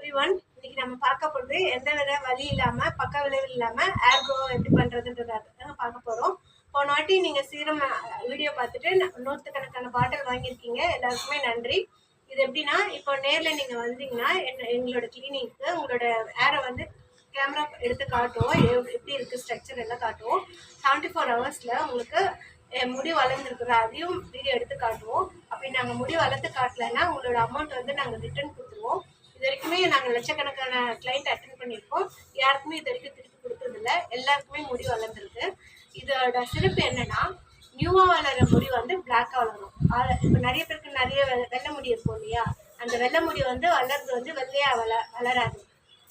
Everyone. இன்னைக்கு நம்ம பார்க்க போகிறது எந்த வித வலி இல்லாமல் பக்க விளைவு இல்லாமல் ஏர் க்ரோ எப்படி பண்ணுறதுன்றதை பார்க்க போகிறோம். போன வாட்டி நீங்கள் சீரம் வீடியோ பார்த்துட்டு நூற்றுக்கணக்கான பாட்டில் வாங்கியிருக்கீங்க. எல்லாருக்குமே நன்றி. இது எப்படின்னா, இப்போ நேரில் நீங்கள் வந்தீங்கன்னா எங்களோட கிளினிக்கு உங்களோட ஏரை வந்து கேமரா எடுத்து காட்டுவோம். எப்படி இருக்குது ஸ்ட்ரக்சர் எல்லாம் காட்டுவோம். 74 ஹவர்ஸில் உங்களுக்கு முடி வளர்ந்துருக்குற அதையும் வீடியோ எடுத்து காட்டுவோம். அப்படி நாங்கள் முடி வளர்த்து காட்டலைன்னா உங்களோட அமௌண்ட் வந்து நாங்கள் ரிட்டர்ன் கொடுத்துருவோம். இது வரைக்குமே நாங்கள் லட்சக்கணக்கான கிளைண்ட் அட்டென்ட் பண்ணியிருக்கோம். யாருக்குமே இது வரைக்கும் திருப்பி கொடுத்ததில்ல. எல்லாருக்குமே முடி வளர்ந்துருக்கு. இதோட சிறப்பு என்னன்னா, நியூவாக வளர முடி வந்து பிளாக்காக வளரும். இப்போ நிறைய பேருக்கு நிறைய வெள்ளை முடி இருக்கும் இல்லையா, அந்த வெள்ளை முடி வந்து வளர்றது வந்து வெள்ளையாக வளராது,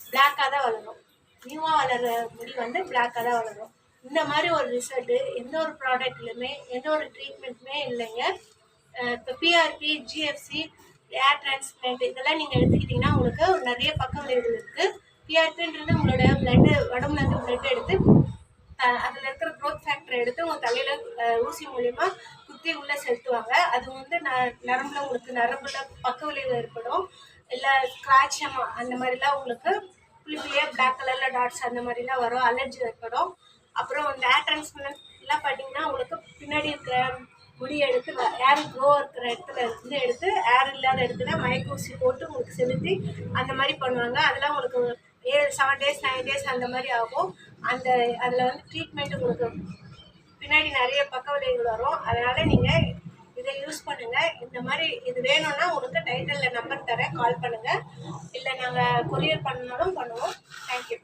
பிளாக்காக தான் வளரும். நியூவாக வளர முடி வந்து பிளாக்காக தான் வளரும். இந்த மாதிரி ஒரு ரிசல்ட்டு எந்த ஒரு ப்ராடக்ட்லையுமே எந்த ஒரு ட்ரீட்மெண்ட்டுமே இல்லைங்க. இப்போ பிஆர்பி, ஜிஎஃப்சி, ஏர் டிரான்ஸ்பிளான்ட் இதெல்லாம் நீங்கள் எடுத்துக்கிட்டிங்கன்னா உங்களுக்கு நிறைய பக்க விளைவுகள் இருக்குது. பிஆர்பின்றது உங்களோட பிளட்டு, உடம்புலேருந்து பிளட் எடுத்து அதில் இருக்கிற க்ரோத் ஃபேக்டரை எடுத்து உங்கள் தலையில் ஊசி மூலிமா குத்தி உள்ளே செலுத்துவாங்க. அது வந்து நரம்பில் உங்களுக்கு நரம்புல பக்க விளைவு ஏற்படும். இல்லை ஸ்க்ராட்ச் அந்த மாதிரிலாம் உங்களுக்கு புள்ளிப்புள்ளியே பிளாக் கலரில் டாட்ஸ் அந்த மாதிரிலாம் வரும். அலர்ஜி ஏற்படும். அப்புறம் இந்த ஏர் டிரான்ஸ்பிளான்ட் எல்லாம் பார்த்தீங்கன்னா உங்களுக்கு பின்னாடி இருக்கிற முடி எடுத்து ஏர் க்ரோ இருக்கிற இடத்துல இருந்து எடுத்து ஏர் இல்லாத இடத்துல மயக்க ஊசி போட்டு உங்களுக்கு செலுத்தி அந்த மாதிரி பண்ணுவாங்க. அதெல்லாம் உங்களுக்கு 7 days 9 days அந்த மாதிரி ஆகும். அதில் வந்து ட்ரீட்மெண்ட் உங்களுக்கு பின்னாடி நிறைய பக்க விளைவுகள் வரும். அதனால் நீங்கள் இதை யூஸ் பண்ணுங்கள். இந்த மாதிரி இது வேணும்னா உங்களுக்கு டைட்டிலில் நம்பர் தரேன், கால் பண்ணுங்கள். இல்லை நாங்கள் கொரியர் பண்ணாலும் பண்ணுவோம். தேங்க்யூ.